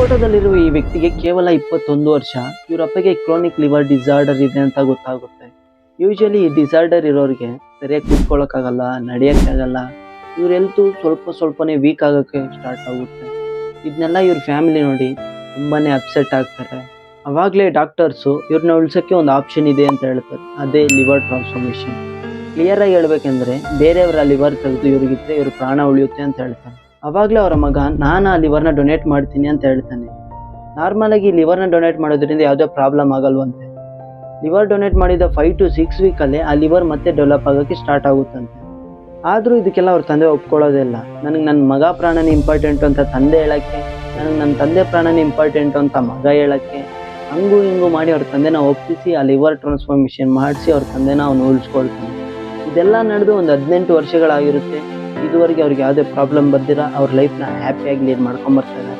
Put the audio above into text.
ಫೋಟೋದಲ್ಲಿರುವ ಈ ವ್ಯಕ್ತಿಗೆ ಕೇವಲ 21 ವರ್ಷ. ಇವ್ರ ಅಪ್ಪಗೆ ಕ್ರೋನಿಕ್ ಲಿವರ್ ಡಿಸಾರ್ಡರ್ ಇದೆ ಅಂತ ಗೊತ್ತಾಗುತ್ತೆ. ಯೂಶಲಿ ಈ ಡಿಸಾರ್ಡರ್ ಇರೋರಿಗೆ ಸರಿಯಾಗಿ ಕೂತ್ಕೊಳ್ಳೋಕ್ಕಾಗಲ್ಲ, ನಡೆಯೋಕ್ಕಾಗಲ್ಲ. ಇವ್ರ ಹೆಲ್ತು ಸ್ವಲ್ಪನೇ ವೀಕ್ ಆಗೋಕ್ಕೆ ಸ್ಟಾರ್ಟ್ ಆಗುತ್ತೆ. ಇದನ್ನೆಲ್ಲ ಇವ್ರ ಫ್ಯಾಮಿಲಿ ನೋಡಿ ತುಂಬಾನೇ ಅಪ್ಸೆಟ್ ಆಗ್ತಾರೆ. ಅವಾಗಲೇ ಡಾಕ್ಟರ್ಸು ಇವ್ರನ್ನ ಉಳಿಸೋಕ್ಕೆ ಒಂದು ಆಪ್ಷನ್ ಇದೆ ಅಂತ ಹೇಳ್ತಾರೆ, ಅದೇ ಲಿವರ್ ಟ್ರಾನ್ಸ್ಫಾರ್ಮೇಷನ್. ಕ್ಲಿಯರಾಗಿ ಹೇಳ್ಬೇಕೆಂದ್ರೆ ಬೇರೆಯವರ ಲಿವರ್ ತೆಗೆದು ಇವ್ರಿಗಿದ್ರೆ ಇವ್ರ ಪ್ರಾಣ ಉಳಿಯುತ್ತೆ ಅಂತ ಹೇಳ್ತಾರೆ. ಅವಾಗಲೇ ಅವರ ಮಗ ನಾನು ಆ ಲಿವರ್ನ ಡೊನೇಟ್ ಮಾಡ್ತೀನಿ ಅಂತ ಹೇಳ್ತಾನೆ. ನಾರ್ಮಲಾಗಿ ಲಿವರ್ನ ಡೊನೇಟ್ ಮಾಡೋದ್ರಿಂದ ಯಾವುದೇ ಪ್ರಾಬ್ಲಮ್ ಆಗಲ್ವಂತೆ. ಲಿವರ್ ಡೊನೇಟ್ ಮಾಡಿದ 5 to 6 ವೀಕಲ್ಲೇ ಆ ಲಿವರ್ ಮತ್ತೆ ಡೆವಲಪ್ ಆಗೋಕ್ಕೆ ಸ್ಟಾರ್ಟ್ ಆಗುತ್ತಂತೆ. ಆದರೂ ಇದಕ್ಕೆಲ್ಲ ಅವ್ರ ತಂದೆ ಒಪ್ಕೊಳ್ಳೋದೇ ಇಲ್ಲ. ನನಗೆ ನನ್ನ ಮಗ ಪ್ರಾಣನೇ ಇಂಪಾರ್ಟೆಂಟು ಅಂತ ತಂದೆ ಹೇಳೋಕ್ಕೆ, ನನಗೆ ನನ್ನ ತಂದೆ ಪ್ರಾಣನೇ ಇಂಪಾರ್ಟೆಂಟು ಅಂತ ಮಗ ಹೇಳೋಕ್ಕೆ, ಹಂಗೂ ಹಿಂಗೂ ಮಾಡಿ ಅವ್ರ ತಂದೆನ ಒಪ್ಪಿಸಿ ಆ ಲಿವರ್ ಟ್ರಾನ್ಸ್ಫಾರ್ಮೇಷನ್ ಮಾಡಿಸಿ ಅವ್ರ ತಂದೆನ ಅವನು ಉಳಿಸ್ಕೊಳ್ತಾನೆ. ಇದೆಲ್ಲ ನಡೆದು ಒಂದು 18 ವರ್ಷಗಳಾಗಿರುತ್ತೆ. ಇದುವರೆಗೆ ಅವ್ರಿಗೆ ಯಾವುದೇ ಪ್ರಾಬ್ಲಮ್ ಬರ್ದಿರ ಅವ್ರ ಲೈಫ್ನ ಹ್ಯಾಪಿಯಾಗಿ ಲೀಡ್ ಮಾಡ್ಕೊಂಬರ್ತಾರೆ.